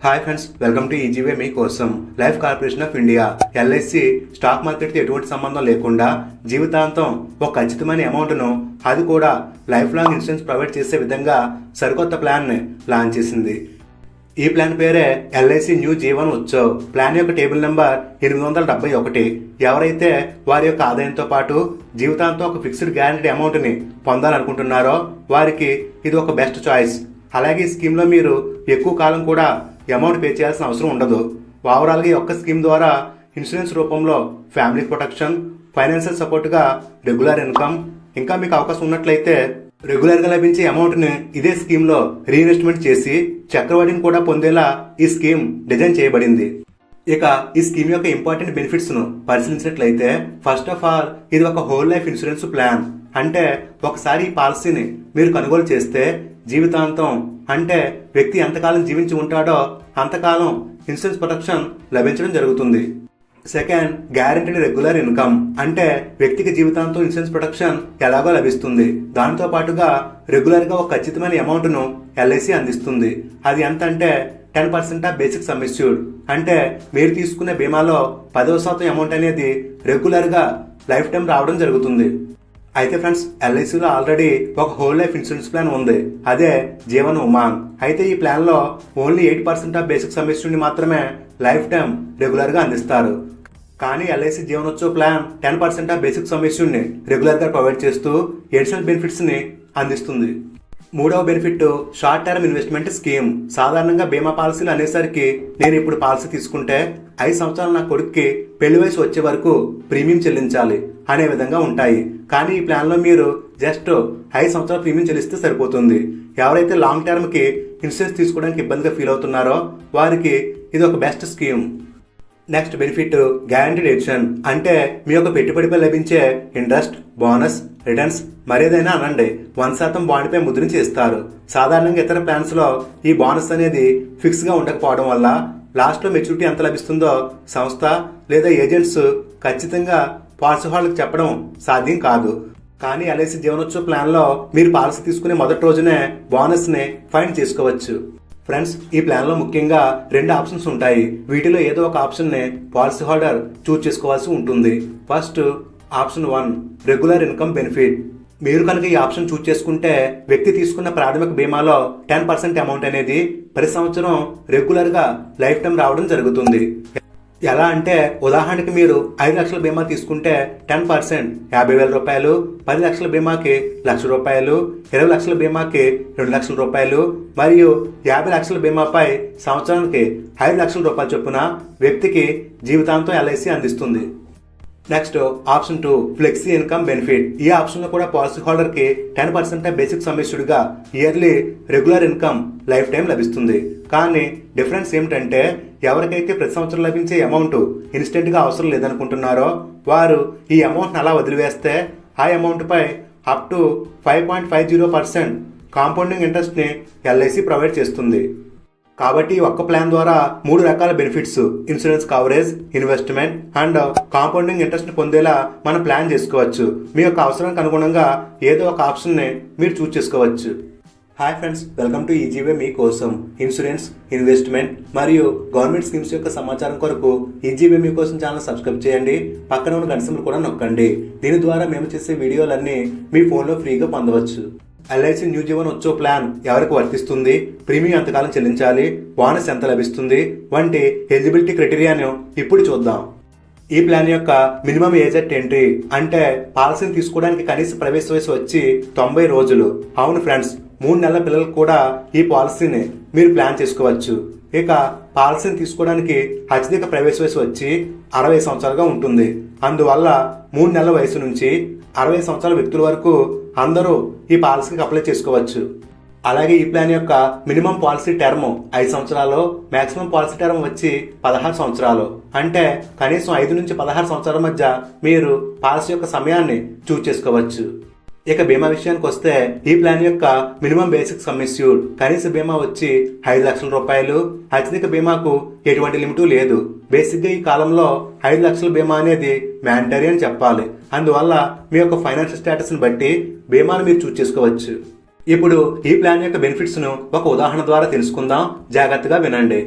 Hi friends, welcome to easy way మీ కోసం. Life corporation of India LIC stock మార్కెట్తో ఎటువంటి సంబంధం లేకుండా జీవితాంతం ఒక ఖచ్చితమైన అమౌంట్ను, అది కూడా లైఫ్ లాంగ్ ఇన్సూరెన్స్ ప్రొవైడ్ చేసే విధంగా సరికొత్త ప్లాన్ని లాంచ్ చేసింది. ఈ ప్లాన్ పేరే LIC new Jeevan Utsav. Plan యొక్క టేబుల్ నెంబర్ 871. ఎవరైతే వారి యొక్క ఆదాయంతో పాటు జీవితాంతం ఒక ఫిక్స్డ్ గ్యారంటీ అమౌంట్ని పొందాలనుకుంటున్నారో వారికి ఇది ఒక బెస్ట్ చాయిస్. అలాగే ఈ స్కీమ్లో మీరు ఎక్కువ కాలం కూడా అమౌంట్ పే చేయాల్సిన అవసరం ఉండదు. ఓవరాల్గా ఈ ఒక్క స్కీమ్ ద్వారా ఇన్సూరెన్స్ రూపంలో ఫ్యామిలీ ప్రొటెక్షన్, ఫైనాన్షియల్ సపోర్ట్గా రెగ్యులర్ ఇన్కమ్, ఇంకా మీకు అవకాశం ఉన్నట్లయితే రెగ్యులర్గా లభించే అమౌంట్ని ఇదే స్కీమ్లో రీఇన్వెస్ట్మెంట్ చేసి చక్రవడ్డీని కూడా పొందేలా ఈ స్కీమ్ డిజైన్ చేయబడింది. ఇక ఈ స్కీమ్ యొక్క ఇంపార్టెంట్ బెనిఫిట్స్ ను పరిశీలించినట్లయితే, ఫస్ట్ ఆఫ్ ఆల్ ఇది ఒక హోల్ లైఫ్ ఇన్సూరెన్స్ ప్లాన్. అంటే ఒకసారి ఈ పాలసీని మీరు కొనుగోలు చేస్తే జీవితాంతం, అంటే వ్యక్తి ఎంతకాలం జీవించి ఉంటాడో అంతకాలం ఇన్సూరెన్స్ ప్రొటెక్షన్ లభించడం జరుగుతుంది. Second, guaranteed regular income. అంటే వ్యక్తికి జీవితాంతం ఇన్సూరెన్స్ ప్రొటెక్షన్ ఎలాగో లభిస్తుంది. దానితో పాటుగా రెగ్యులర్ గా ఒక ఖచ్చితమైన అమౌంట్ ను ఎల్ఐసి అందిస్తుంది. అది ఎంత అంటే 10% ఆఫ్ బేసిక్ సమ్ ఇష్యూడ్. అంటే మీరు తీసుకునే బీమాలో 10% అమౌంట్ అనేది రెగ్యులర్ గా లైఫ్ టైం రావడం జరుగుతుంది. అయితే ఫ్రెండ్స్, ఎల్ఐసిలో ఆల్రెడీ ఒక హోల్ లైఫ్ ఇన్సూరెన్స్ ప్లాన్ ఉంది, అదే జీవన్ ఉమాంగ్. అయితే ఈ ప్లాన్ లో only 8% of basic sum assured ని మాత్రమే లైఫ్ టైం రెగ్యులర్ గా అందిస్తారు. కానీ LIC Jeevan Utsav plan 10% of basic sum assured ని రెగ్యులర్ గా ప్రొవైడ్ చేస్తూ ఎడిషనల్ బెనిఫిట్స్ ని అందిస్తుంది. మూడవ benefit, short term investment scheme. సాధారణంగా బీమా పాలసీలు అనేసరికి నేను ఇప్పుడు పాలసీ తీసుకుంటే 5 సంవత్సరాలు నా కొడుక్కి పెళ్లి వయసు వచ్చే వరకు ప్రీమియం చెల్లించాలి అనే విధంగా ఉంటాయి. కానీ ఈ ప్లాన్ లో మీరు జస్ట్ 5 సంవత్సరాల ప్రీమియం చెల్లిస్తే సరిపోతుంది. ఎవరైతే లాంగ్ టర్మ్ కి ఇన్సూరెన్స్ తీసుకోవడానికి ఇబ్బందిగా ఫీల్ అవుతున్నారో వారికి ఇది ఒక best scheme. Next benefit, guaranteed addition. అంటే మీ యొక్క పెట్టుబడిపై లభించే ఇంట్రెస్ట్, బోనస్, రిటర్న్స్ మరేదైనా అనండి 1% బాండ్పై ముద్రించి ఇస్తారు. సాధారణంగా ఇతర ప్లాన్స్ లో ఈ బోనస్ అనేది ఫిక్స్ గా ఉండకపోవడం వల్ల లాస్ట్ లో మెచ్యూరిటీ ఎంత లభిస్తుందో సంస్థ లేదా ఏజెంట్స్ ఖచ్చితంగా పాలసీ హోల్డర్కి చెప్పడం సాధ్యం కాదు. కానీ ఎల్ఐసి జీవనోత్సవ్ ప్లాన్ లో మీరు పాలసీ తీసుకునే మొదటి రోజునే బోనస్ ని ఫైండ్ చేసుకోవచ్చు. ఫ్రెండ్స్, ఈ ప్లాన్ లో ముఖ్యంగా 2 ఆప్షన్స్ ఉంటాయి. వీటిలో ఏదో ఒక ఆప్షన్ ని పాలసీ హోల్డర్ చూస్ చేసుకోవాల్సి ఉంటుంది. First option 1, regular income benefit. మీరు కనుక ఈ ఆప్షన్ చూస్ చేసుకుంటే వ్యక్తి తీసుకున్న ప్రాథమిక బీమాలో 10% అమౌంట్ అనేది ప్రతి సంవత్సరం రెగ్యులర్ గా లైఫ్ టైం రావడం జరుగుతుంది. ఎలా అంటే, ఉదాహరణకి మీరు 5 లక్షల బీమా తీసుకుంటే 10% 50,000 రూపాయలు, 10 లక్షల బీమాకి 1,00,000 రూపాయలు, 20 లక్షల బీమాకి 2 లక్షల రూపాయలు మరియు 50 లక్షల బీమాపై సంవత్సరానికి 5 లక్షల రూపాయల చొప్పున వ్యక్తికి జీవితాంతం ఎల్ఐసి అందిస్తుంది. Next option 2, flexi income benefit. ఈ ఆప్షన్ లో కూడా పాలసీ హోల్డర్ కి 10% బేసిక్ సమ్ ఇష్యూడ్ గా yearly regular income life time లభిస్తుంది. కానీ డిఫరెన్స్ ఏమిటంటే, ఎవరికైతే ప్రతి సంవత్సరం లభించే అమౌంట్ ఇన్స్టెంట్ గా అవసరం లేదనుకుంటున్నారో వారు ఈ అమౌంట్ అలా వదిలివేస్తే ఆ అమౌంట్ పై అప్ టు 5.50% కాంపౌండింగ్ ఇంట్రెస్ట్ ని ఎల్ఐసి ప్రొవైడ్ చేస్తుంది. కాబట్టి ఈ ఒక్క ప్లాన్ ద్వారా 3 రకాల benefits, insurance coverage, investment and compounding interest ని పొందేలా మనం ప్లాన్ చేసుకోవచ్చు. మీ యొక్క అవసరానికి అనుగుణంగా ఏదో ఒక ఆప్షన్ ని మీరు చూస్ చేసుకోవచ్చు. Hi friends, welcome to easy way మీ కోసం. ఇన్సూరెన్స్, ఇన్వెస్ట్మెంట్ మరియు గవర్నమెంట్ స్కీమ్స్ యొక్క సమాచారం కొరకు ఈజీవే మీ కోసం ఛానల్ సబ్స్క్రైబ్ చేయండి. పక్కన ఉన్న గంట సింబల్ కూడా నొక్కండి. దీని ద్వారా మేము చేసే వీడియోలన్నీ మీ ఫోన్లో ఫ్రీగా పొందవచ్చు. LIC new Jeevan Utsav plan ఎవరికి వర్తిస్తుంది, ప్రీమియం ఎంతకాలం చెల్లించాలి, బోనస్ ఎంత లభిస్తుంది వంటి ఎలిజిబిలిటీ క్రైటీరియాను ఇప్పుడు చూద్దాం. ఈ ప్లాన్ యొక్క మినిమం ఏజ్ అట్ ఎంట్రీ, అంటే పాలసీని తీసుకోవడానికి కనీస ప్రవేశ వయసు వచ్చి 90 రోజులు. అవును ఫ్రెండ్స్, 3 నెలల పిల్లలకు కూడా ఈ పాలసీని మీరు ప్లాన్ చేసుకోవచ్చు. ఇక పాలసీని తీసుకోవడానికి అత్యధిక ప్రవేశ వయసు వచ్చి 60 సంవత్సరాలుగా ఉంటుంది. అందువల్ల 3 నెలల వయసు నుంచి 60 సంవత్సరాల వ్యక్తుల వరకు అందరూ ఈ పాలసీకి అప్లై చేసుకోవచ్చు. అలాగే ఈ ప్లాన్ యొక్క మినిమం పాలసీ టర్మ్ 5 సంవత్సరాలు, మాక్సిమం పాలసీ టర్మ్ వచ్చి 16 సంవత్సరాలు. అంటే కనీసం 5 నుంచి 16 సంవత్సరాల మధ్య మీరు పాలసీ యొక్క సమయాన్ని చూస్ చేసుకోవచ్చు. ఇక బీమా విషయానికి వస్తే, ఈ ప్లాన్ యొక్క మినిమం బేసిక్ సమ్ ఇష్యూడ్, కనీస బీమా వచ్చి 5 లక్షల రూపాయలు. అత్యధిక బీమాకు ఎటువంటి లిమిట్ లేదు. బేసిక్ గా ఈ కాలంలో 5 లక్షల బీమా అనేది మ్యాండటరీ అని చెప్పాలి. అందువల్ల మీ యొక్క ఫైనాన్షియల్ స్టేటస్ ని బట్టి బీమాను మీరు చూస్ చేసుకోవచ్చు. ఇప్పుడు ఈ ప్లాన్ యొక్క బెనిఫిట్స్ ను ఒక ఉదాహరణ ద్వారా తెలుసుకుందాం. జాగ్రత్తగా వినండి.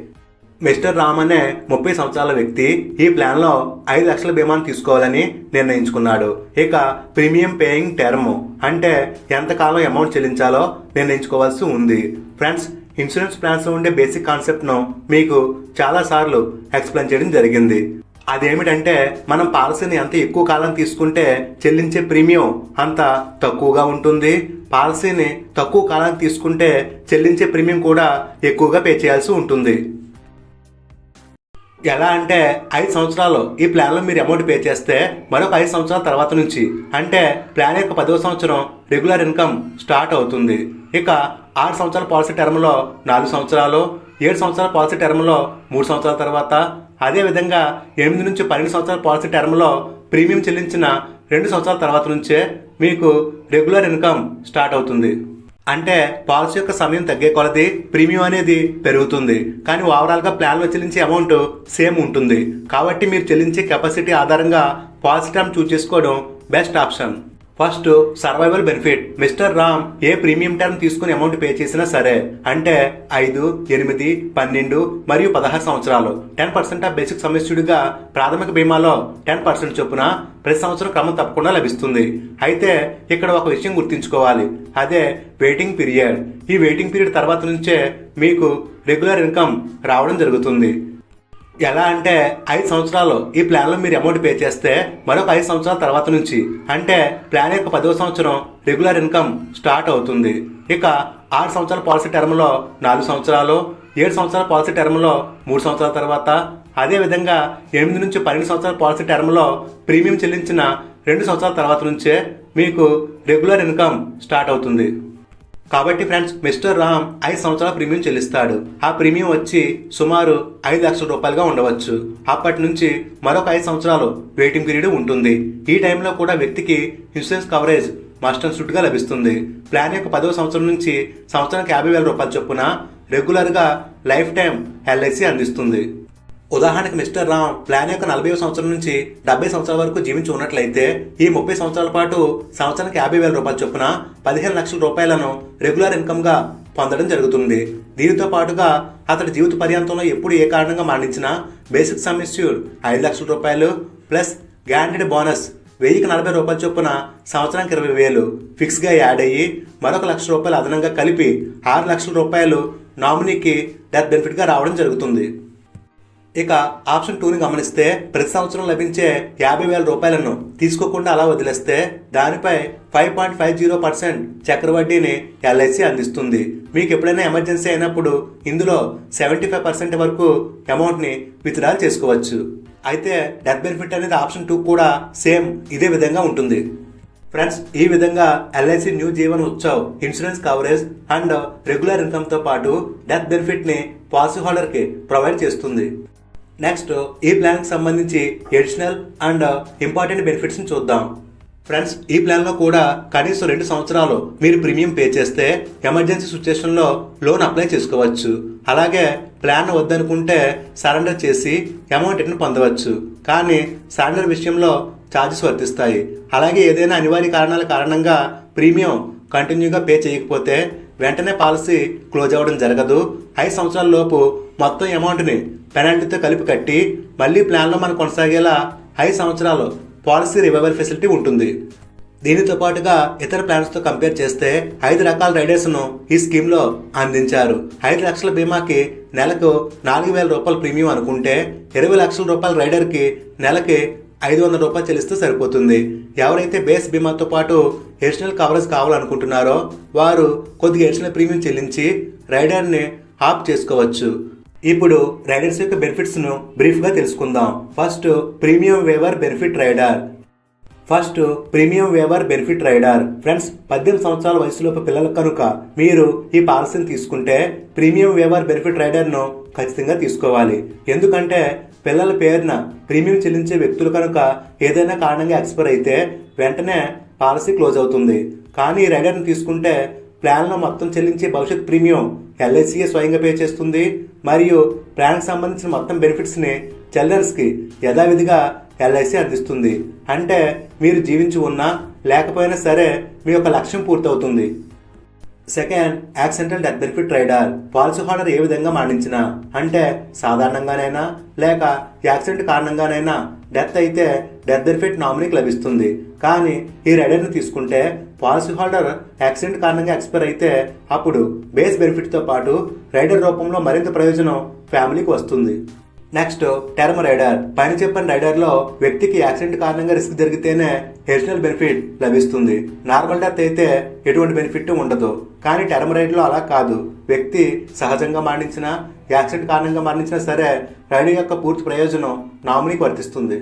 మిస్టర్ రామ్ అనే 30 సంవత్సరాల వ్యక్తి ఈ ప్లాన్లో 5 లక్షల బీమాను తీసుకోవాలని నిర్ణయించుకున్నాడు. ఇక ప్రీమియం పేయింగ్ టర్మ్ అంటే ఎంతకాలం అమౌంట్ చెల్లించాలో నిర్ణయించుకోవాల్సి ఉంది. ఫ్రెండ్స్, ఇన్సూరెన్స్ ప్లాన్స్ ఉండే బేసిక్ కాన్సెప్ట్ను మీకు చాలాసార్లు ఎక్స్ప్లెయిన్ చేయడం జరిగింది. అదేమిటంటే మనం పాలసీని ఎంత ఎక్కువ కాలం తీసుకుంటే చెల్లించే ప్రీమియం అంత తక్కువగా ఉంటుంది. పాలసీని తక్కువ కాలం తీసుకుంటే చెల్లించే ప్రీమియం కూడా ఎక్కువగా పే చేయాల్సి ఉంటుంది. ఎలా అంటే 5 సంవత్సరాలు ఈ ప్లాన్లో మీరు అమౌంట్ పే చేస్తే మరొక 5 సంవత్సరాల తర్వాత నుంచి అంటే ప్లాన్ యొక్క 10వ సంవత్సరం రెగ్యులర్ ఇన్కమ్ స్టార్ట్ అవుతుంది. ఇక 6 సంవత్సరాల పాలసీ టర్మ్లో 4 సంవత్సరాలు, 7 సంవత్సరాల పాలసీ టర్మ్లో 3 సంవత్సరాల తర్వాత, అదేవిధంగా 8 నుంచి 12 సంవత్సరాల పాలసీ టర్మ్లో ప్రీమియం చెల్లించిన 2 సంవత్సరాల తర్వాత నుంచే మీకు రెగ్యులర్ ఇన్కమ్ స్టార్ట్ అవుతుంది. అంటే పాలసీ యొక్క సమయం తగ్గే కొలది ప్రీమియం అనేది పెరుగుతుంది, కానీ ఓవరాల్గా ప్లాన్లో చెల్లించే అమౌంట్ సేమ్ ఉంటుంది. కాబట్టి మీరు చెల్లించే కెపాసిటీ ఆధారంగా పాలసీ టర్మ్ చూస్ చేసుకోవడం best option. First, survival benefit. Mister Ram ఏ ప్రీమియం టర్మ్ తీసుకుని అమౌంట్ పే చేసినా సరే అంటే 5, 8, 12 మరియు 16 సంవత్సరాలు 10% ఆఫ్ బేసిక్ సమ్మిస్యుడిగా ప్రాథమిక బీమాలో 10% చొప్పున ప్రతి సంవత్సరం క్రమం తప్పకుండా లభిస్తుంది. అయితే ఇక్కడ ఒక విషయం గుర్తుంచుకోవాలి, అదే వెయిటింగ్ పీరియడ్. ఈ వెయిటింగ్ పీరియడ్ తర్వాత నుంచే మీకు రెగ్యులర్ ఇన్కమ్ రావడం జరుగుతుంది. ఎలా అంటే 5 సంవత్సరాలు ఈ ప్లాన్లో మీరు అమౌంట్ పే చేస్తే మరొక 5 సంవత్సరాల తర్వాత నుంచి అంటే ప్లాన్ యొక్క 10వ సంవత్సరం రెగ్యులర్ ఇన్కమ్ స్టార్ట్ అవుతుంది. ఇక 6 సంవత్సరాల పాలసీ టర్మ్లో 4 సంవత్సరాలు, 7 సంవత్సరాల పాలసీ టర్మ్లో 3 సంవత్సరాల తర్వాత, అదేవిధంగా 8 నుంచి 12 సంవత్సరాల పాలసీ టర్మ్లో ప్రీమియం చెల్లించిన 2 సంవత్సరాల తర్వాత నుంచే మీకు రెగ్యులర్ ఇన్కమ్ స్టార్ట్ అవుతుంది. కాబట్టి ఫ్రెండ్స్, మిస్టర్ రామ్ 5 సంవత్సరాల ప్రీమియం చెల్లిస్తాడు. ఆ ప్రీమియం వచ్చి సుమారు 5 లక్షల రూపాయలుగా ఉండవచ్చు. అప్పటి నుంచి మరొక 5 సంవత్సరాలు వెయిటింగ్ పీరియడ్ ఉంటుంది. ఈ టైంలో కూడా వ్యక్తికి ఇన్సూరెన్స్ కవరేజ్ మస్ట్ అండ్ షుడ్గా లభిస్తుంది. ప్లాన్ యొక్క 10వ సంవత్సరం నుంచి సంవత్సరానికి 50,000 రూపాయల చొప్పున రెగ్యులర్గా లైఫ్ టైం ఎల్ఐసి అందిస్తుంది. ఉదాహరణకు మిస్టర్ రామ్ ప్లాన్ యొక్క 40వ సంవత్సరం నుంచి 70 సంవత్సరాల వరకు జీవించి ఉన్నట్లయితే ఈ 30 సంవత్సరాల పాటు సంవత్సరానికి 50,000 రూపాయల చొప్పున 15 లక్షల రూపాయలను రెగ్యులర్ ఇన్కమ్గా పొందడం జరుగుతుంది. దీనితో పాటుగా అతడి జీవిత పర్యంతంలో ఎప్పుడు ఏ కారణంగా మరణించినా బేసిక్ సమ్ ఇష్యూడ్ 5 లక్షల రూపాయలు ప్లస్ గ్యారంటీడ్ బోనస్ 1040 రూపాయల చొప్పున సంవత్సరానికి 20,000 ఫిక్స్గా యాడ్ అయ్యి మరొక ₹1,00,000 అదనంగా కలిపి 6 లక్షల రూపాయలు నామినీకి డెత్ బెనిఫిట్గా రావడం జరుగుతుంది. ఇక ఆప్షన్ 2ని గమనిస్తే ప్రతి సంవత్సరం లభించే 50,000 రూపాయలను తీసుకోకుండా అలా వదిలేస్తే దానిపై 5.50% చక్రవడ్డీని ఎల్ఐసి అందిస్తుంది. మీకు ఎప్పుడైనా ఎమర్జెన్సీ అయినప్పుడు ఇందులో 75% వరకు అమౌంట్ని విత్డ్రా చేసుకోవచ్చు. అయితే డెత్ బెనిఫిట్ అనేది ఆప్షన్ 2 కూడా సేమ్ ఇదే విధంగా ఉంటుంది. ఫ్రెండ్స్, ఈ విధంగా LIC new Jeevan Utsav insurance coverage and regular ఇన్కమ్తో పాటు డెత్ బెనిఫిట్ని పాలసీ హోల్డర్కి ప్రొవైడ్ చేస్తుంది. నెక్స్ట్, ఈ ప్లాన్కి సంబంధించి ఎడిషనల్ అండ్ ఇంపార్టెంట్ బెనిఫిట్స్ని చూద్దాం. ఫ్రెండ్స్, ఈ ప్లాన్లో కూడా కనీసం 2 సంవత్సరాలు మీరు ప్రీమియం పే చేస్తే ఎమర్జెన్సీ సిచ్యువేషన్లో లోన్ అప్లై చేసుకోవచ్చు. అలాగే ప్లాన్ వద్దనుకుంటే సరెండర్ చేసి అమౌంట్ రిటర్న్ పొందవచ్చు. కానీ సరెండర్ విషయంలో ఛార్జెస్ వర్తిస్తాయి. అలాగే ఏదైనా అనివార్య కారణాల కారణంగా ప్రీమియం కంటిన్యూగా పే చేయకపోతే వెంటనే పాలసీ క్లోజ్ అవ్వడం జరగదు. 5 సంవత్సరాల లోపు మొత్తం అమౌంట్ని పెనాల్టీతో కలిపి కట్టి మళ్ళీ ప్లాన్లో మనం కొనసాగేలా 5 సంవత్సరాలు పాలసీ రివైవల్ ఫెసిలిటీ ఉంటుంది. దీనితో పాటుగా ఇతర ప్లాన్స్తో కంపేర్ చేస్తే 5 రకాల రైడర్స్ను ఈ స్కీమ్లో అందించారు. 5 లక్షల బీమాకి నెలకు 4,000 రూపాయల ప్రీమియం అనుకుంటే 20 లక్షల రూపాయల రైడర్కి నెలకి 500 రూపాయలు చెల్లిస్తే సరిపోతుంది. ఎవరైతే బేస్ బీమాతో పాటు ఎడిషనల్ కవరేజ్ కావాలనుకుంటున్నారో వారు కొద్దిగా ఎడిషనల్ ప్రీమియం చెల్లించి రైడర్ని ఆప్ చేసుకోవచ్చు. ఇప్పుడు రైడర్స్ యొక్క బెనిఫిట్స్ను బ్రీఫ్గా తెలుసుకుందాం. First, premium waiver benefit rider. Friends, 18 సంవత్సరాల వయసులోపు పిల్లలకు కనుక మీరు ఈ పాలసీని తీసుకుంటే ప్రీమియం వేవర్ బెనిఫిట్ రైడర్ను ఖచ్చితంగా తీసుకోవాలి. ఎందుకంటే పిల్లల పేరున ప్రీమియం చెల్లించే వ్యక్తులు కనుక ఏదైనా కారణంగా ఎక్స్పైర్ అయితే వెంటనే పాలసీ క్లోజ్ అవుతుంది. కానీ ఈ రైడర్ని తీసుకుంటే ప్లాన్లో మొత్తం చెల్లించే భవిష్యత్ ప్రీమియం ఎల్ఐసిఏ స్వయంగా పే చేస్తుంది మరియు ప్లాన్కి సంబంధించిన మొత్తం బెనిఫిట్స్ని చిల్డ్రన్స్కి యథావిధిగా ఎల్ఐసి అందిస్తుంది. అంటే మీరు జీవించి ఉన్నా లేకపోయినా సరే మీ యొక్క లక్ష్యం పూర్తవుతుంది. Second, accidental death benefit rider. Policy holder ఏ విధంగా మరణించినా, అంటే సాధారణంగానైనా లేక యాక్సిడెంట్ కారణంగానైనా డెత్ అయితే డెత్ బెనిఫిట్ నామినీకి లభిస్తుంది. కానీ ఈ రైడర్ని తీసుకుంటే పాలసీ హోల్డర్ యాక్సిడెంట్ కారణంగా ఎక్స్పైర్ అయితే అప్పుడు బేస్ బెనిఫిట్తో పాటు రైడర్ రూపంలో మరింత ప్రయోజనం ఫ్యామిలీకి వస్తుంది. Next, term rider. పైన చెప్పిన రైడర్లో వ్యక్తికి యాక్సిడెంట్ కారణంగా రిస్క్ జరిగితేనే ఎడిషనల్ బెనిఫిట్ లభిస్తుంది. నార్మల్ డెత్ అయితే ఎటువంటి బెనిఫిట్ ఉండదు. కానీ టర్మ్ రైడర్లో అలా కాదు. వ్యక్తి సహజంగా మరణించినా యాక్సిడెంట్ కారణంగా మరణించినా సరే రైడర్ యొక్క పూర్తి ప్రయోజనం నామినీకి వర్తిస్తుంది.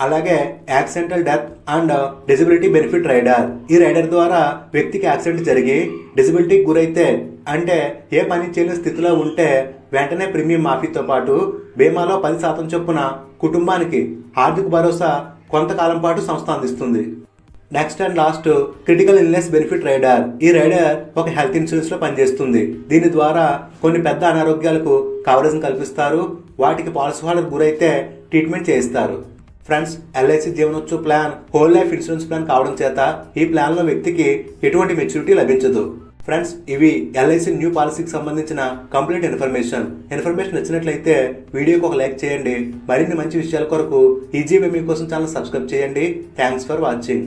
అలాగే accidental death and disability benefit rider. ఈ రైడర్ ద్వారా వ్యక్తికి యాక్సిడెంట్ జరిగి డిజబిలిటీకి గురైతే, అంటే ఏ పని చేయలేని స్థితిలో ఉంటే వెంటనే ప్రీమియం మాఫీతో పాటు బీమాలో 10% చొప్పున కుటుంబానికి ఆర్థిక భరోసా కొంతకాలం పాటు సంస్థ అందిస్తుంది. Next and last, critical illness benefit rider. ఈ రైడర్ ఒక హెల్త్ ఇన్సూరెన్స్ లో పనిచేస్తుంది. దీని ద్వారా కొన్ని పెద్ద అనారోగ్యాలకు కవరేజ్ కల్పిస్తారు. వాటికి పాలసీ హోల్డర్ గురైతే ట్రీట్మెంట్ చేయిస్తారు. Friends, LIC Jeevan Utsav plan whole life insurance plan కావడం చేత ఈ ప్లాన్ లో వ్యక్తికి ఎటువంటి మెచ్యూరిటీ లభించదు. ఫ్రెండ్స్, ఇవి ఎల్ఐసి న్యూ పాలసీకి సంబంధించిన కంప్లీట్ ఇన్ఫర్మేషన్ నచ్చినట్లయితే వీడియోకి ఒక లైక్ చేయండి. మరిన్ని మంచి విషయాల కొరకు ఈజీవే మీకోసం ఛానల్ సబ్స్క్రైబ్ చేయండి. Thanks for watching.